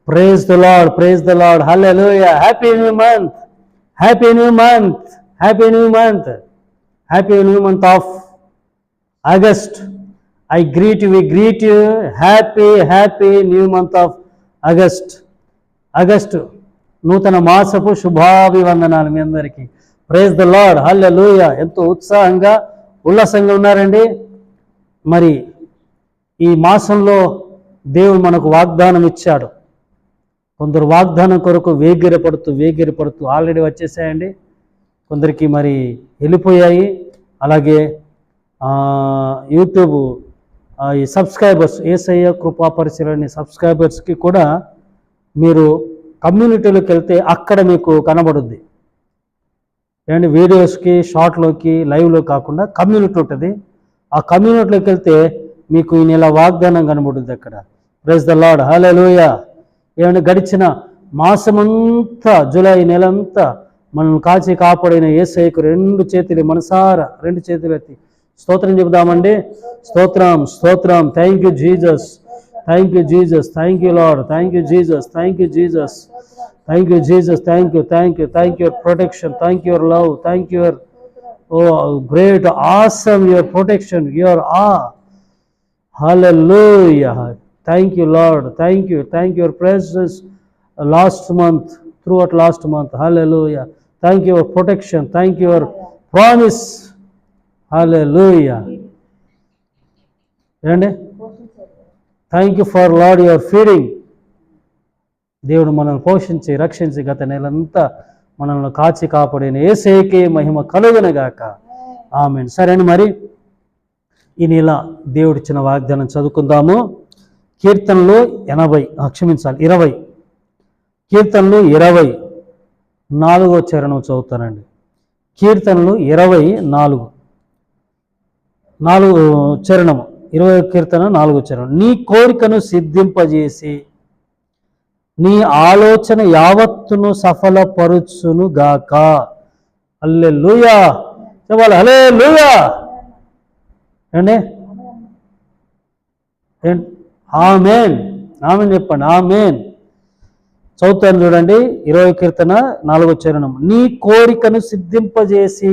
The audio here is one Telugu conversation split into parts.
Praise the Lord, praise the Lord, hallelujah. Happy new month, happy new month, happy new month, happy new month of August. I greet you, we greet you, happy new month of August. August నూతన మాసపు శుభాభివందనాలు మీ అందరికీ. ప్రైజ్ ద లార్డ్, హల్లెలూయా. ఎంతో ఉత్సాహంగా ఉల్లాసంగా ఉన్నారండి. మరి ఈ మాసంలో దేవుడు మనకు వాగ్దానం ఇచ్చాడు. కొందరు వాగ్దానం కొరకు వేగిరపడుతూ ఆల్రెడీ వచ్చేసాయండి. కొందరికి మరి వెళ్ళిపోయాయి. అలాగే యూట్యూబ్ ఈ సబ్స్క్రైబర్స్, యేసయ్య కృపా పరిశీలన సబ్స్క్రైబర్స్కి కూడా మీరు కమ్యూనిటీలోకి వెళ్తే అక్కడ మీకు కనబడుద్ది. ఏంటి, వీడియోస్కి, షార్ట్లోకి, లైవ్లో కాకుండా కమ్యూనిటీ ఉంటుంది. ఆ కమ్యూనిటీలోకి వెళ్తే మీకు ఈ నెల వాగ్దానం కనబడుద్ది అక్కడ. ప్రైజ్ ద లార్డ్, హల్లెలూయా. ఏమంటే గడిచిన మాసమంతా, జూలై నెలంతా మనల్ని కాచి కాపాడిన యేసయ్యకు రెండు చేతులు ఎత్తి స్తోత్రం చెబుదామండి. స్తోత్రం, స్తోత్రం. Thank you Jesus, thank you Jesus, thank you lord, thank you Jesus, thank you Jesus, thank you Jesus, thank you your protection, thank you your love, thank you your great awesome your protection, your hallelujah. Thank you lord, thank you your presence last month, throughout last month, hallelujah. Thank you your protection, thank you your promise, hallelujah. ఏండి, thank you for lord your feeding. దేవుడు మనల్ని పోషించి రక్షించి గత నెలంతా మనల్ని కాచి కాపాడిన యేసయ్యకే మహిమ కలుగునుగాక, ఆమేన్. సరే అండి, మరి ఈ నెల దేవుడిచ్చిన వాగ్దానం చదువుకుందాము. కీర్తనలు 20, కీర్తనలు 24వ చరణం చదువుతానండి. కీర్తనలు 24 చరణము, 20వ కీర్తన 4వ చరణం. నీ కోరికను సిద్ధింపజేసి నీ ఆలోచన యావత్తును సఫలపరుచును గాక. హల్లెలూయా చెప్పాలి, హల్లెలూయా అండి. ఆమేన్, ఆమేన్ చెప్పండి, ఆమేన్. చదువుతాను చూడండి, 20వ కీర్తన 4వ చరణం. నీ కోరికను సిద్ధింపజేసి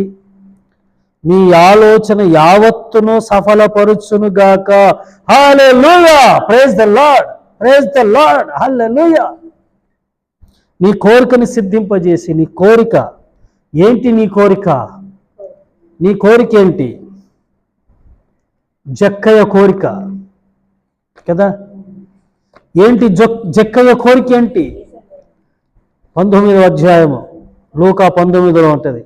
నీ ఆలోచన యావత్తును సఫలపరుచును గాక. Hallelujah, praise the Lord, praise the Lord, hallelujah. నీ కోరికను సిద్ధింపజేసి, నీ కోరిక ఏంటి? నీ కోరిక ఏంటి? జక్కయ్య కోరిక కదా. ఏంటి జక్కయ్య కోరిక ఏంటి? 19వ అధ్యాయము లూకా 19లో ఉంటుంది.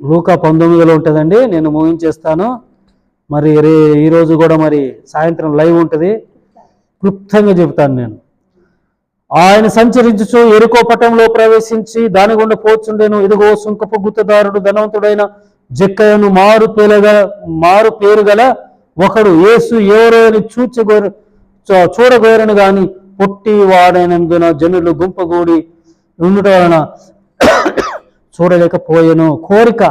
లూకా 19లో ఉంటుందండి. నేను ముగించేస్తాను. మరి ఈరోజు కూడా మరి సాయంత్రం లైవ్ ఉంటుంది, క్లుప్తంగా చెబుతాను నేను. ఆయన సంచరించుచు ఎరుకో పట్టణంలో ప్రవేశించి దాని గుండా పోచుండెను. ఇదిగో సుంకపు గుత్తదారుడు ధనవంతుడైన జక్కయ్యను మారు పేరు గల ఒకడు యేసు ఎవరో అని చూడగోరను గాని పుట్టి వాడైనందున జనులు గుంపగూడి ఉండటం వలన చూడలేకపోయాను. కోరిక,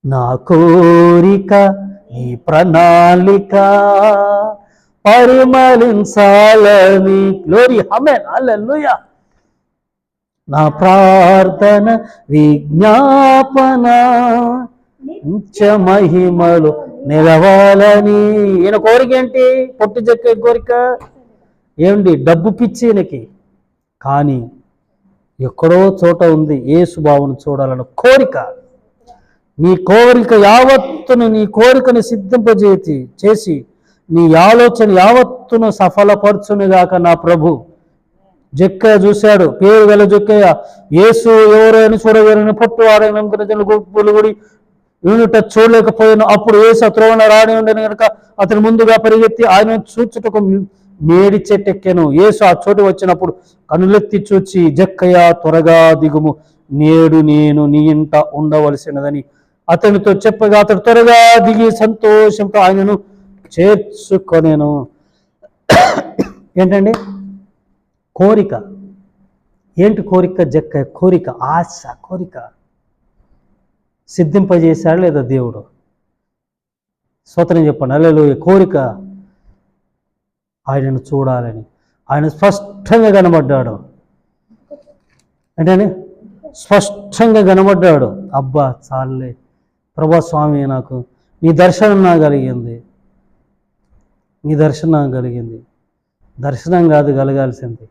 నా కోరిక నీ ప్రణాళిక పరిమళించాలని. గ్లోరీ, ఆమేన్, హల్లెలూయా. నా ప్రార్థన విజ్ఞాపన నిత్య మహిమలు నిలవాలని. ఈయన కోరిక ఏంటి? పొట్టి జక్కే కోరిక ఏమిటి? డబ్బు పిచ్చి ఈయనకి. కానీ ఎక్కడో చోట ఉంది యేసు బావును చూడాలన్న కోరిక. నీ కోరిక యావత్తును, నీ కోరికను సిద్ధింపజేసి నీ ఆలోచన యావత్తును సఫలపరచునుగాక నా ప్రభు. జక్కయ్య చూశాడు, పేరు గల జక్కయ్య. యేసు ఎవరో అని చూడగలని పొట్టువాడని గుడి యూనిట్ చూడలేకపోయాను. అప్పుడు యేసు త్రోవన రాని ఉండని కనుక అతను ముందుగా పరిగెత్తి ఆయన చూచుటకు మేడి చెట్టెక్కాను. యేసు ఆ చోటు వచ్చినప్పుడు కనులెత్తి చూచి, జక్కయ్య త్వరగా దిగుము, నేడు నేను నీ ఇంట ఉండవలసినదని అతనితో చెప్పగా అతడు త్వరగా దిగి సంతోషంతో ఆయనను చేర్చుకొనేను. ఏంటండి కోరిక? ఏంటి కోరిక? జక్కయ్య కోరిక, ఆశ, కోరిక సిద్ధింపజేశాడు లేదా దేవుడు? స్తోత్రం చెప్పండి, హల్లెలూయా. కోరిక ఆయనను చూడాలని. ఆయన స్పష్టంగా కనబడ్డాడు. ఏంటండి? స్పష్టంగా కనబడ్డాడు. అబ్బా చాలే ప్రభా స్వామి, నాకు నీ దర్శనం నాకు కలిగింది, నీ దర్శనం నాకు కలిగింది. దర్శనం కాదు కలగాల్సింది,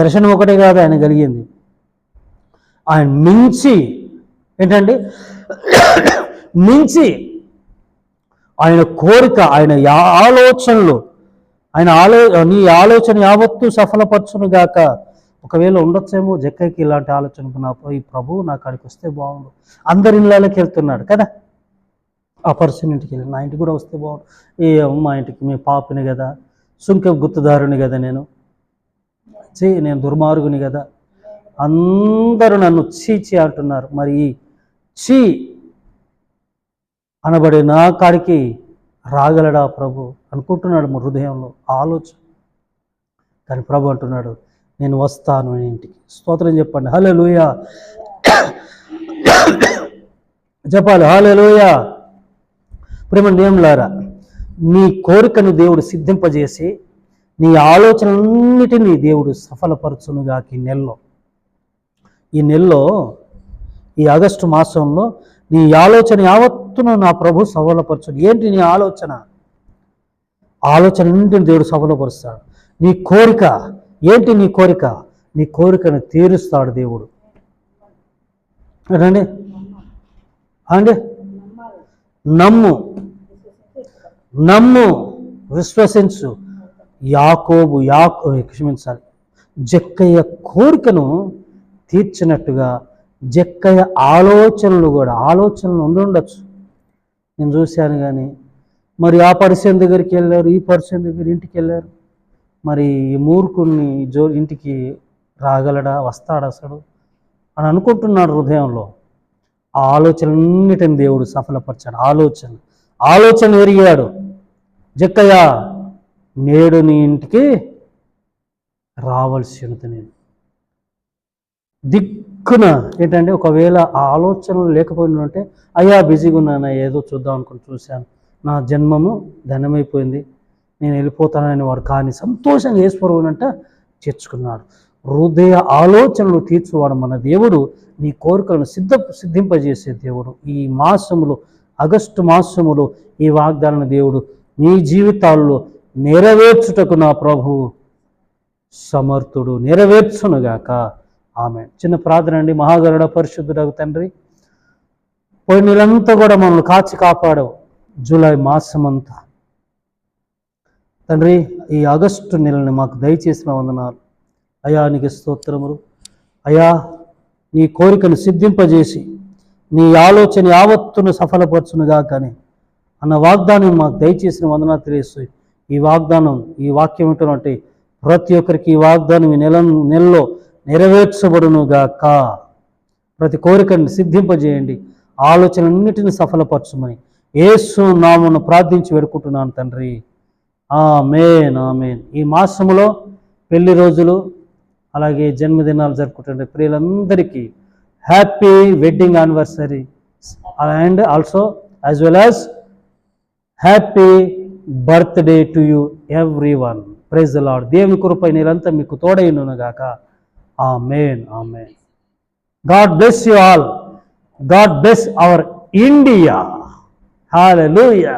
దర్శనం ఒకటే కాదు ఆయన కలిగింది. ఆయన మించి ఏంటండి, మించి ఆయన కోరిక, ఆయన ఆలోచనలు, ఆయన నీ ఆలోచన యావత్తు సఫలపరచును గాక. ఒకవేళ ఉండొచ్చేమో జక్కయ్యకి ఇలాంటి ఆలోచన, ఈ ప్రభువు నా కాడికి వస్తే బాగుండు. అందరి ఇళ్ళకి వెళ్తున్నాడు కదా, ఆ పర్సన్ ఇంటికి వెళ్ళి నా ఇంటికి కూడా వస్తే బాగుండు. మా ఇంటికి మీ పాపని కదా, సుంక గుర్తుదారుని కదా, నేను దుర్మార్గుని కదా, అందరూ నన్ను చీ అంటున్నారు. మరి చీ అనబడే నా కాడికి రాగలడా ప్రభు అనుకుంటున్నాడు మా హృదయంలో ఆలోచన. కానీ ప్రభు అంటున్నాడు, నేను వస్తాను నీ ఇంటికి. స్తోత్రం చెప్పండి, హల్లెలూయా చెప్పాలి, హల్లెలూయా. ప్రేమ దేవులారా, నీ కోరికను దేవుడు సిద్ధింపజేసి నీ ఆలోచనలన్నిటినీ దేవుడు సఫలపరచునుగా. ఈ నెలలో ఈ ఆగస్టు మాసంలో నీ ఆలోచన యావత్తును నా ప్రభు సఫలపరచును. ఏంటి నీ ఆలోచనన్నింటిని దేవుడు సఫలపరుస్తాడు. నీ కోరిక ఏంటి? నీ కోరికను తీరుస్తాడు దేవుడు. ఏంటండి? నమ్ము, విశ్వసించు. క్షమించాలి, జక్కయ్య కోరికను తీర్చినట్టుగా జక్కయ్య ఆలోచనలు ఉండొచ్చు. నేను చూశాను. కానీ మరి ఆ పర్సన్ దగ్గరికి వెళ్ళారు, ఈ పర్సన్ దగ్గర ఇంటికి వెళ్ళారు. మరి ఈ మూర్ఖుడిని ఇంటికి రాగలడా, వస్తాడు అసలు అని అనుకుంటున్నాడు హృదయంలో. ఆ ఆలోచనలన్నిటిని దేవుడు సఫలపరిచాడు. ఆలోచన ఎరిగాడు. జక్కయ్య, నేడు నీ ఇంటికి రావాల్సి ఉంది. నేను దిక్కున ఏంటంటే, ఒకవేళ ఆ ఆలోచనలు లేకపోయినంటే, అయ్యా బిజీగా ఉన్నాను, ఏదో చూద్దాం అనుకుని చూశాను, నా జన్మము ధనమైపోయింది, నేను వెళ్ళిపోతానని వాడు. కానీ సంతోషంగా యేసుప్రభువునంట చేర్చుకున్నాడు. హృదయ ఆలోచనలు తీర్చువాడు మన దేవుడు. నీ కోరికలను సిద్ధింపజేసే దేవుడు. ఈ మాసములో, ఆగస్టు మాసములో ఈ వాగ్దాన దేవుడు నీ జీవితాల్లో నెరవేర్చుటకు నా ప్రభువు సమర్థుడు. నెరవేర్చునుగాక. ఆమేన్. చిన్న ప్రార్థన అండి. మహాగరుడ పరిశుద్ధుడగు తండ్రి, పోయిన నెలంతా కూడా మనల్ని కాచి కాపాడవు. జూలై మాసమంతా తండ్రి, ఈ ఆగస్టు నెలని మాకు దయచేసిన వందనాలు అయ్యా. నీకు స్తోత్రములు అయ్యా. నీ కోరికను సిద్ధింపజేసి నీ ఆలోచన యావత్తును సఫలపరచునుగా కానీ అన్న వాగ్దానం మాకు దయచేసిన వందనాలు తెలియస్తూ, ఈ వాగ్దానం, ఈ వాక్యం ఏంటంటే, ప్రతి ఒక్కరికి ఈ వాగ్దానం ఈ నెలలో నెరవేర్చబడునుగాక. ప్రతి కోరికను సిద్ధింపజేయండి, ఆలోచనలన్నిటిని సఫలపరచుమని యేసు నామమున ప్రార్థించి వేడుకుంటున్నాను తండ్రి. ఆమేన్, ఆమేన్. ఈ మాసములో పెళ్లి రోజులు అలాగే జన్మదినాలు జరుపుకుంటుండే ప్రియులందరికీ happy wedding anniversary and also as well as happy birthday to you everyone. Praise the Lord. దేవుని కృపై నీరంతా మీకు తోడైనుగాక. Amen, amen. God bless you all. God bless our India. Hallelujah.